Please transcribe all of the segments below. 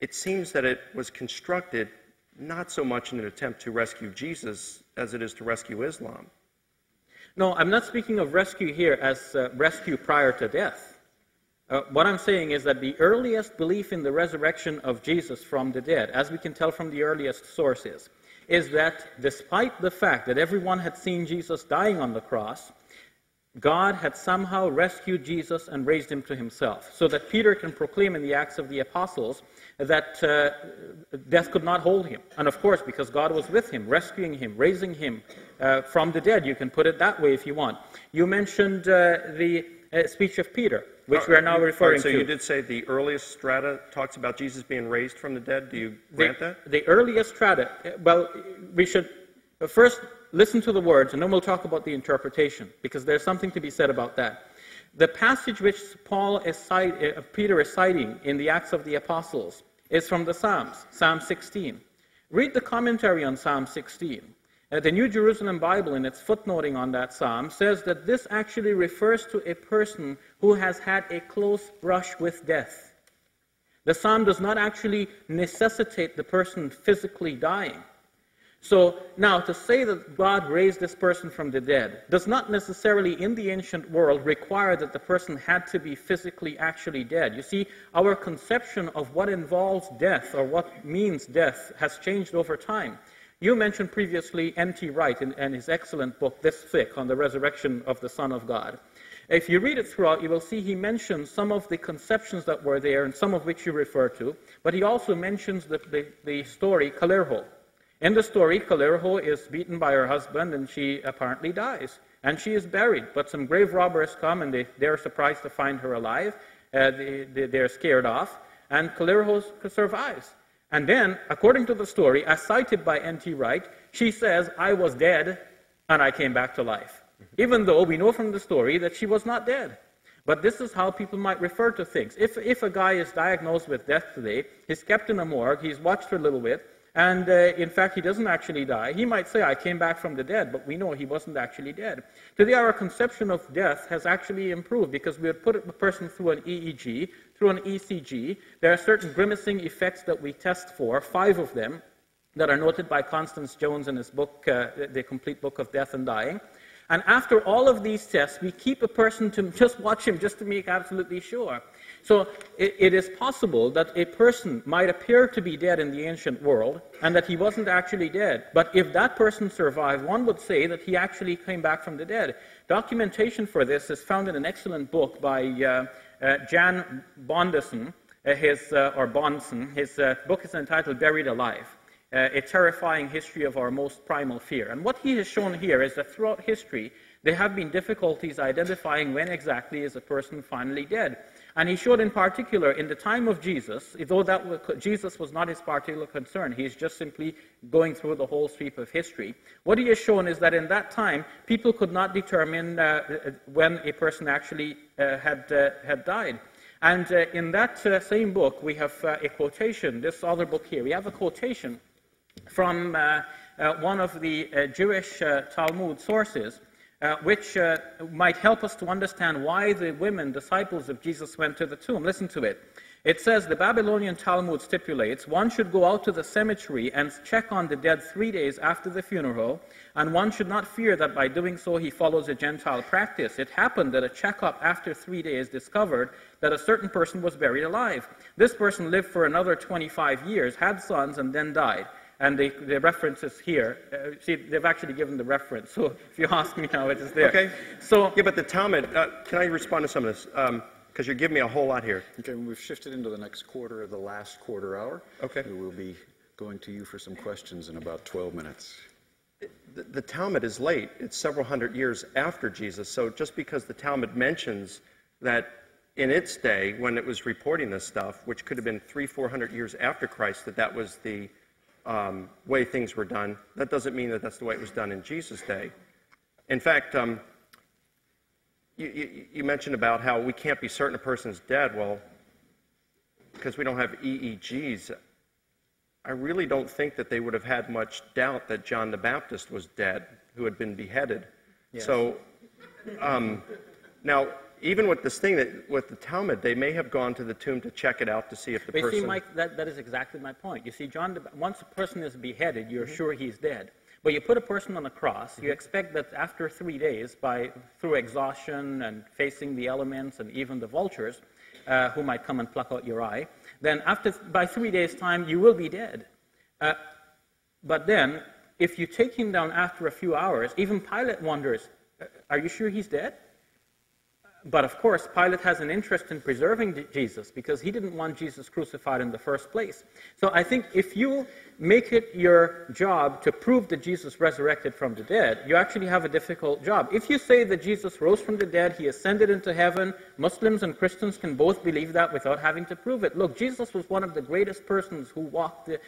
it seems that it was constructed not so much in an attempt to rescue Jesus as it is to rescue Islam. No, I'm not speaking of rescue here as rescue prior to death. What I'm saying is that the earliest belief in the resurrection of Jesus from the dead, as we can tell from the earliest sources, is that despite the fact that everyone had seen Jesus dying on the cross, God had somehow rescued Jesus and raised him to himself, so that Peter can proclaim in the Acts of the Apostles that death could not hold him. And of course, because God was with him, rescuing him, raising him from the dead. You can put it that way if you want. You mentioned the speech of Peter, which we are now referring to. So you did say the earliest strata talks about Jesus being raised from the dead. Do you grant that? The earliest strata, well, we should first listen to the words, and then we'll talk about the interpretation, because there's something to be said about that. The passage which Peter is citing in the Acts of the Apostles is from the Psalms, Psalm 16. Read the commentary on Psalm 16. The New Jerusalem Bible, in its footnoting on that psalm, says that this actually refers to a person who has had a close brush with death. The psalm does not actually necessitate the person physically dying. So now, to say that God raised this person from the dead does not necessarily, in the ancient world, require that the person had to be physically actually dead. You see, our conception of what involves death or what means death has changed over time. You mentioned previously N.T. Wright in his excellent book, This Thick, on the resurrection of the Son of God. If you read it throughout, you will see he mentions some of the conceptions that were there, and some of which you refer to, but he also mentions the story Kalerho. In the story, Kalerho is beaten by her husband, and she apparently dies. And she is buried, but some grave robbers come, and they're surprised to find her alive. They're scared off, and Kalerho survives. And then, according to the story, as cited by N.T. Wright, she says, "I was dead, and I came back to life." Even though we know from the story that she was not dead. But this is how people might refer to things. If a guy is diagnosed with death today, he's kept in a morgue, he's watched for a little bit, and in fact he doesn't actually die, he might say, "I came back from the dead," but we know he wasn't actually dead. Today our conception of death has actually improved, because we would put a person through an EEG, through an ECG. There are certain grimacing effects that we test for, 5 of them, that are noted by Constance Jones in his book, The Complete Book of Death and Dying. And after all of these tests, we keep a person to just watch him, just to make absolutely sure. So it is possible that a person might appear to be dead in the ancient world, and that he wasn't actually dead. But if that person survived, one would say that he actually came back from the dead. Documentation for this is found in an excellent book by Jan Bondeson, Bonson. His book is entitled Buried Alive, A Terrifying History of Our Most Primal Fear. And what he has shown here is that throughout history, there have been difficulties identifying when exactly is a person finally dead. And he showed in particular, in the time of Jesus, though Jesus was not his particular concern, he's just simply going through the whole sweep of history. What he has shown is that in that time, people could not determine when a person actually had died. And in that same book, we have a quotation, this other book here, we have a quotation from one of the Jewish Talmud sources, which might help us to understand why the women, disciples of Jesus, went to the tomb. Listen to it. It says, the Babylonian Talmud stipulates, one should go out to the cemetery and check on the dead 3 days after the funeral, and one should not fear that by doing so he follows a Gentile practice. It happened that a checkup after 3 days discovered that a certain person was buried alive. This person lived for another 25 years, had sons, and then died. And the reference is here. See, they've actually given the reference. So if you ask me now, it is there. Okay. So yeah, but the Talmud, can I respond to some of this? Because you're giving me a whole lot here. Okay, we've shifted into the next quarter of the last quarter hour. Okay. We will be going to you for some questions in about 12 minutes. The Talmud is late. It's several hundred years after Jesus. So just because the Talmud mentions that in its day, when it was reporting this stuff, which could have been 300-400 years after Christ, that was the way things were done, that doesn't mean that that's the way it was done in Jesus' day. In fact, you mentioned about how we can't be certain a person's dead. Well, because we don't have EEGs, I really don't think that they would have had much doubt that John the Baptist was dead, who had been beheaded. Yes. So now, even with this thing, with the Talmud, they may have gone to the tomb to check it out to see if the But person... you see, Mike, that is exactly my point. You see, once a person is beheaded, you're sure he's dead. But you put a person on a cross, you expect that after 3 days, through exhaustion and facing the elements and even the vultures, who might come and pluck out your eye, then by 3 days' time, you will be dead. But then, if you take him down after a few hours, even Pilate wonders, are you sure he's dead? But of course, Pilate has an interest in preserving Jesus because he didn't want Jesus crucified in the first place. So I think if you make it your job to prove that Jesus resurrected from the dead, you actually have a difficult job. If you say that Jesus rose from the dead, he ascended into heaven, Muslims and Christians can both believe that without having to prove it. Look, Jesus was one of the greatest persons who walked the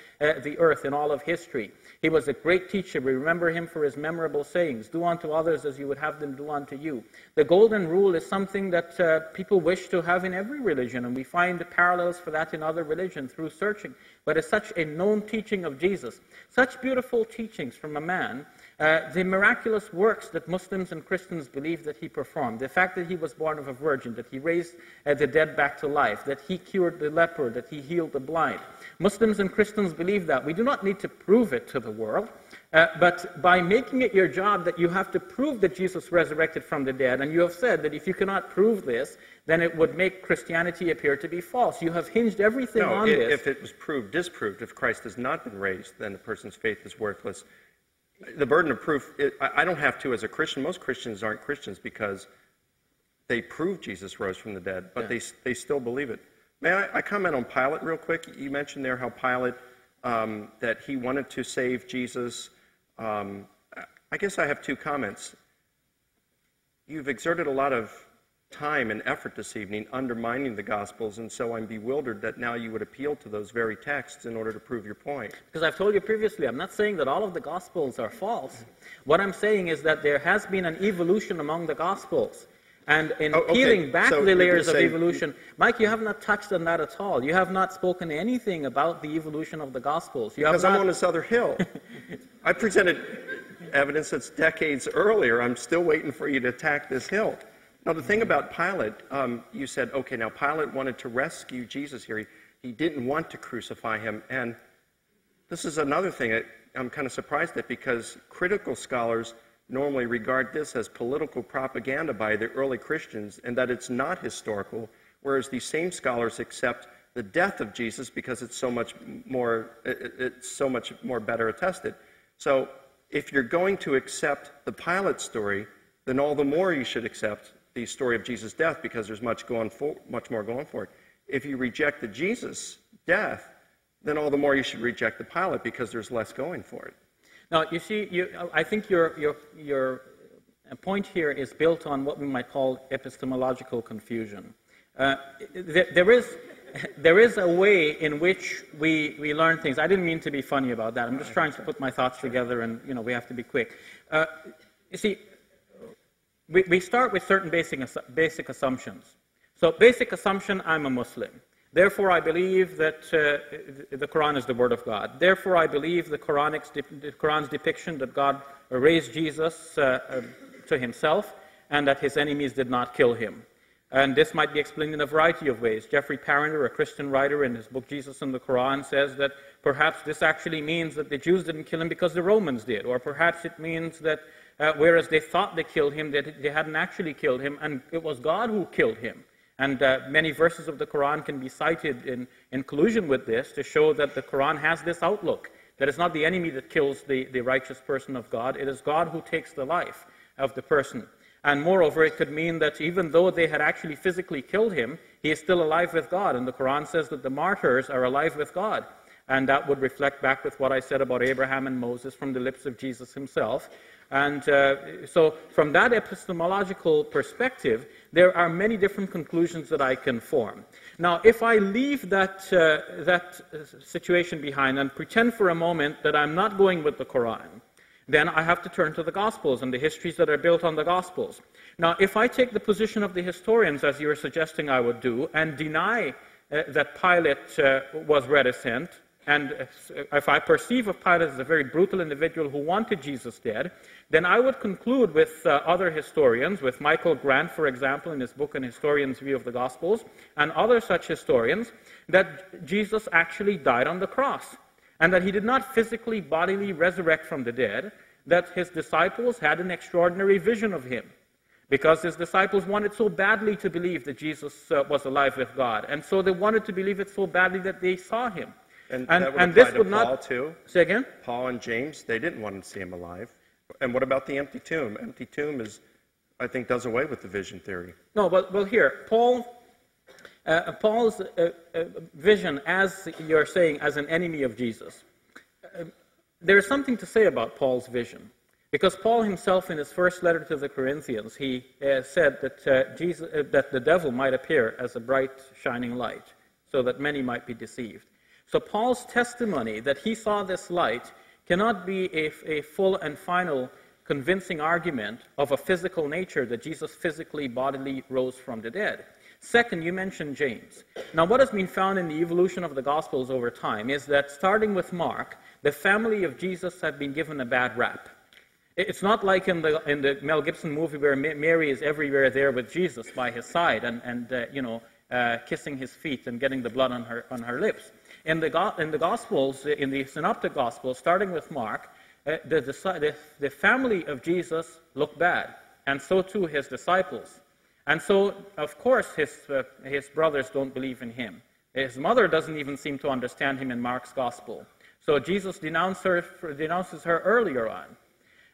earth in all of history. He was a great teacher. We remember him for his memorable sayings, do unto others as you would have them do unto you. The golden rule is something that people wish to have in every religion, and we find parallels for that in other religions through searching. But it's such a known teaching of Jesus, such beautiful teachings from a man, the miraculous works that Muslims and Christians believe that he performed, the fact that he was born of a virgin, that he raised the dead back to life, that he cured the leper, that he healed the blind. Muslims and Christians believe that. We do not need to prove it to the world, but by making it your job that you have to prove that Jesus resurrected from the dead, and you have said that if you cannot prove this, then it would make Christianity appear to be false. You have hinged everything on this. If it was disproved, if Christ has not been raised, then the person's faith is worthless. The burden of proof, I don't have to as a Christian. Most Christians aren't Christians because they prove Jesus rose from the dead, but they still believe it. May I comment on Pilate real quick? You mentioned there how Pilate, that he wanted to save Jesus. I guess I have two comments. You've exerted a lot of time and effort this evening undermining the Gospels, and so I'm bewildered that now you would appeal to those very texts in order to prove your point. Because I've told you previously, I'm not saying that all of the Gospels are false. What I'm saying is that there has been an evolution among the Gospels. And in peeling back the layers of evolution, Mike, you have not touched on that at all. You have not spoken anything about the evolution of the Gospels. Because I'm on this other hill. I presented evidence that's decades earlier. I'm still waiting for you to attack this hill. Now, the thing about Pilate, you said, okay, now Pilate wanted to rescue Jesus here. He didn't want to crucify him. And this is another thing I'm kind of surprised at, because critical scholars normally regard this as political propaganda by the early Christians and that it's not historical, whereas these same scholars accept the death of Jesus because it's so much more better attested. So if you're going to accept the Pilate story, then all the more you should accept the story of Jesus' death because there's much more going for it. If you reject the Jesus death, then all the more you should reject the Pilate because there's less going for it. Now, you see, I think your point here is built on what we might call epistemological confusion. There is a way in which we learn things. I didn't mean to be funny about that. I'm just trying to put my thoughts together, and we have to be quick. You see, we start with certain basic assumptions. So, basic assumption: I'm a Muslim. Therefore, I believe that the Quran is the Word of God. Therefore, I believe the Quran's depiction that God raised Jesus to himself and that his enemies did not kill him. And this might be explained in a variety of ways. Jeffrey Parenter, a Christian writer, in his book Jesus and the Quran, says that perhaps this actually means that the Jews didn't kill him because the Romans did. Or perhaps it means that whereas they thought they killed him, they hadn't actually killed him, and it was God who killed him. And many verses of the Quran can be cited in collusion with this to show that the Quran has this outlook, that it's not the enemy that kills the righteous person of God, it is God who takes the life of the person. And moreover, it could mean that even though they had actually physically killed him, he is still alive with God. And the Quran says that the martyrs are alive with God. And that would reflect back with what I said about Abraham and Moses from the lips of Jesus himself. And so from that epistemological perspective, there are many different conclusions that I can form. Now, if I leave that situation behind and pretend for a moment that I'm not going with the Quran, then I have to turn to the Gospels and the histories that are built on the Gospels. Now, if I take the position of the historians, as you were suggesting I would do, and deny that Pilate was reticent, and if I perceive of Pilate as a very brutal individual who wanted Jesus dead, then I would conclude with other historians, with Michael Grant, for example, in his book An Historian's View of the Gospels, and other such historians, that Jesus actually died on the cross, and that he did not physically, bodily resurrect from the dead, that his disciples had an extraordinary vision of him, because his disciples wanted so badly to believe that Jesus was alive with God, and so they wanted to believe it so badly that they saw him. And that would this apply would to not Paul too? Say again? Paul and James, they didn't want to see him alive. And what about the empty tomb? Empty tomb is, I think, does away with the vision theory. No, but well, here, Paul's vision, as you're saying, as an enemy of Jesus. There's something to say about Paul's vision, because Paul himself, in his first letter to the Corinthians, he said that that the devil might appear as a bright, shining light, so that many might be deceived. So Paul's testimony that he saw this light cannot be a full and final convincing argument of a physical nature that Jesus physically, bodily rose from the dead. Second, you mentioned James. Now, what has been found in the evolution of the Gospels over time is that, starting with Mark, the family of Jesus have been given a bad rap. It's not like in the Mel Gibson movie where Mary is everywhere there with Jesus by his side and kissing his feet and getting the blood on her lips. In the Gospels, in the Synoptic Gospels, starting with Mark, the family of Jesus looked bad, and so too his disciples. And so, of course, his brothers don't believe in him. His mother doesn't even seem to understand him in Mark's Gospel. So Jesus denounces her earlier on.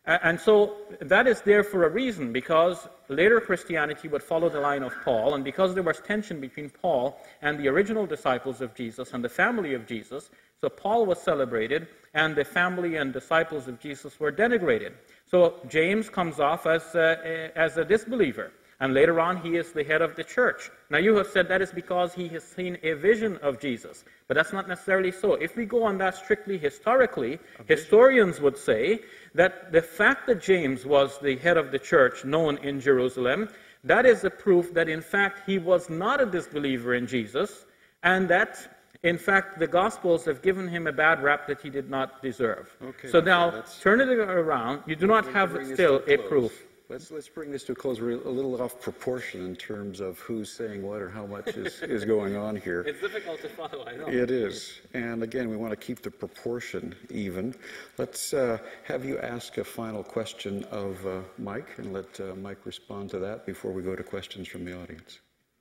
And so that is there for a reason, because later Christianity would follow the line of Paul, and because there was tension between Paul and the original disciples of Jesus and the family of Jesus, so Paul was celebrated, and the family and disciples of Jesus were denigrated. So James comes off as a disbeliever, and later on he is the head of the church. Now you have said that is because he has seen a vision of Jesus, but that's not necessarily so. If we go on that strictly historically, historians would say that the fact that James was the head of the church known in Jerusalem, that is a proof that in fact he was not a disbeliever in Jesus, and that in fact the Gospels have given him a bad rap that he did not deserve. Okay, so now, turn it around, you do not have still a proof. Let's bring this to a close. We're a little off proportion in terms of who's saying what or how much is going on here. It's difficult to follow, I know. It is. And again, we want to keep the proportion even. Let's have you ask a final question of Mike, and let Mike respond to that before we go to questions from the audience.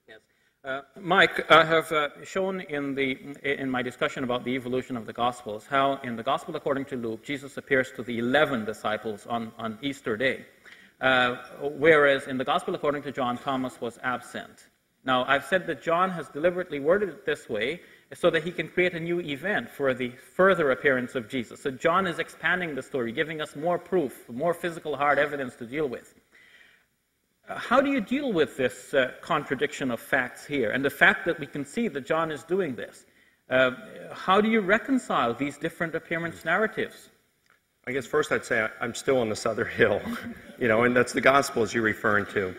Yes. Mike, I have shown in my discussion about the evolution of the Gospels how in the Gospel according to Luke, Jesus appears to the 11 disciples on Easter Day. Whereas in the Gospel according to John, Thomas was absent. Now, I've said that John has deliberately worded it this way so that he can create a new event for the further appearance of Jesus. So John is expanding the story, giving us more proof, more physical hard evidence to deal with. How do you deal with this contradiction of facts here, and the fact that we can see that John is doing this? How do you reconcile these different appearance narratives? I guess first I'd say I'm still on this other hill, and that's the Gospels you're referring to.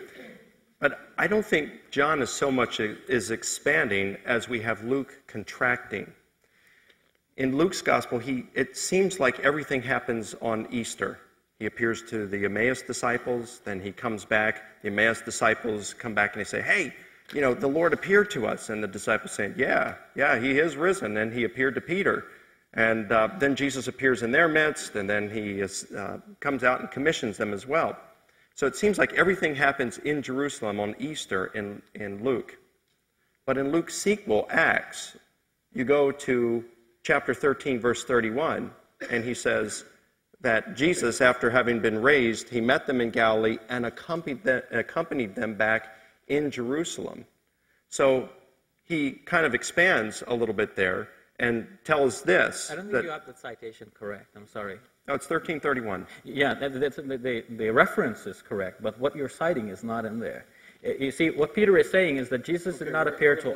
But I don't think John is so much is expanding as we have Luke contracting. In Luke's Gospel, it seems like everything happens on Easter. He appears to the Emmaus disciples, then he comes back. The Emmaus disciples come back and they say, hey, the Lord appeared to us. And the disciples say, yeah, he is risen. And he appeared to Peter. And then Jesus appears in their midst, and then he comes out and commissions them as well. So it seems like everything happens in Jerusalem on Easter in Luke. But in Luke's sequel, Acts, you go to chapter 13, verse 31, and he says that Jesus, after having been raised, he met them in Galilee and accompanied them back in Jerusalem. So he kind of expands a little bit there and tells this. I don't think you have the citation correct. I'm sorry. No, it's 1331. Yeah, the reference is correct, but what you're citing is not in there. You see, what Peter is saying is that Jesus did not appear to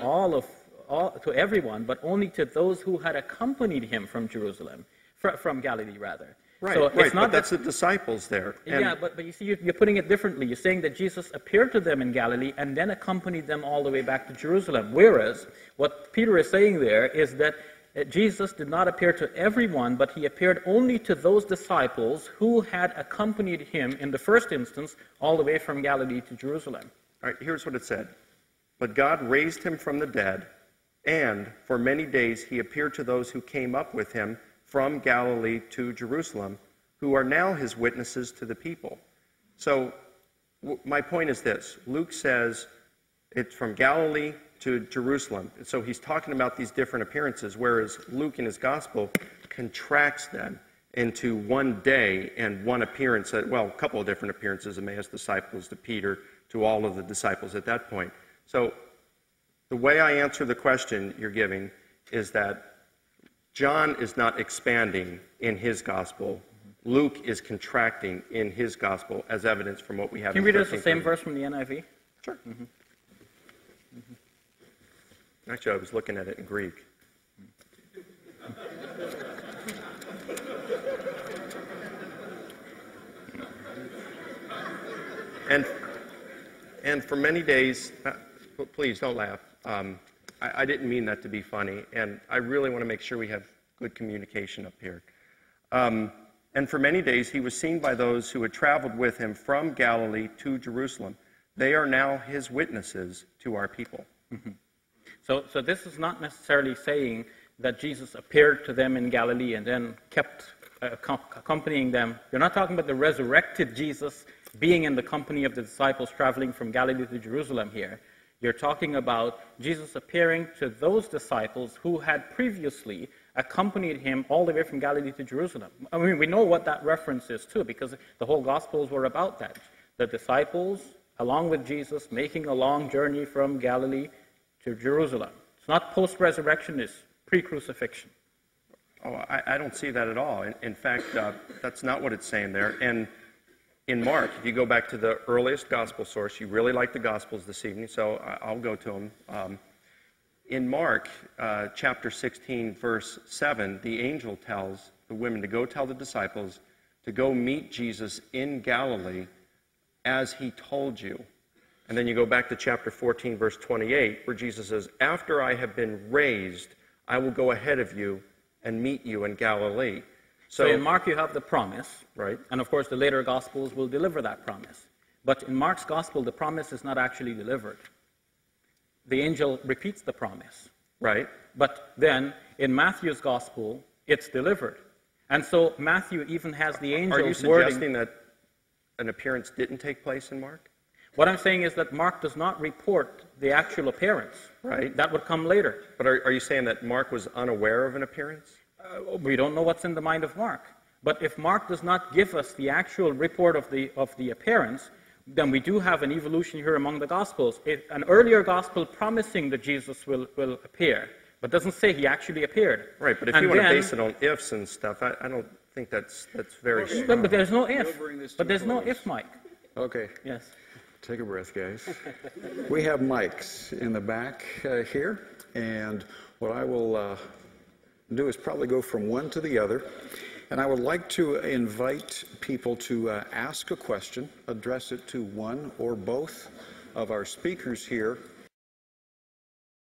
to everyone, but only to those who had accompanied him from Jerusalem, from Galilee, rather. Right, so right, but that's the disciples there. Yeah, but you see, you're putting it differently. You're saying that Jesus appeared to them in Galilee and then accompanied them all the way back to Jerusalem. Whereas, what Peter is saying there is that Jesus did not appear to everyone, but he appeared only to those disciples who had accompanied him in the first instance all the way from Galilee to Jerusalem. All right, here's what it said. But God raised him from the dead, and for many days he appeared to those who came up with him from Galilee to Jerusalem, who are now his witnesses to the people. So my point is this. Luke says it's from Galilee to Jerusalem. So he's talking about these different appearances, whereas Luke in his gospel contracts them into one day and one appearance, well, a couple of different appearances, Emmaus disciples to Peter, to all of the disciples at that point. So the way I answer the question you're giving is that John is not expanding in his gospel. Luke is contracting in his gospel as evidence from what we have. Can you read us the same verse from the NIV? Sure. Mm-hmm. Mm-hmm. Actually, I was looking at it in Greek. And for many days, please don't laugh. I didn't mean that to be funny, and I really want to make sure we have good communication up here. And for many days he was seen by those who had traveled with him from Galilee to Jerusalem. They are now his witnesses to our people. Mm-hmm. So this is not necessarily saying that Jesus appeared to them in Galilee and then kept accompanying them. You're not talking about the resurrected Jesus being in the company of the disciples traveling from Galilee to Jerusalem here. You're talking about Jesus appearing to those disciples who had previously accompanied him all the way from Galilee to Jerusalem. I mean, we know what that reference is too, because the whole Gospels were about that. The disciples, along with Jesus, making a long journey from Galilee to Jerusalem. It's not post-resurrection, it's pre-crucifixion. Oh, I don't see that at all. In fact, that's not what it's saying there. And in Mark, if you go back to the earliest gospel source, you really like the Gospels this evening, so I'll go to them. In Mark, chapter 16, verse 7, the angel tells the women to go tell the disciples to go meet Jesus in Galilee as he told you. And then you go back to chapter 14, verse 28, where Jesus says, after I have been raised, I will go ahead of you and meet you in Galilee. So in Mark you have the promise, right? And of course the later Gospels will deliver that promise. But in Mark's Gospel, the promise is not actually delivered. The angel repeats the promise. Right. But then in Matthew's Gospel, it's delivered. And so Matthew even has the angel's wording. Are you suggesting that an appearance didn't take place in Mark? What I'm saying is that Mark does not report the actual appearance. Right. That would come later. But are you saying that Mark was unaware of an appearance? We don't know what's in the mind of Mark. But if Mark does not give us the actual report of the appearance, then we do have an evolution here among the Gospels. An earlier Gospel promising that Jesus will appear, but doesn't say he actually appeared. Right, but if you want to base it on ifs and stuff, I don't think that's very strong. But there's no if. But there's no if, Mike. Okay. Yes. Take a breath, guys. We have mics in the back here, and what I will do is probably go from one to the other. And I would like to invite people to ask a question, address it to one or both of our speakers here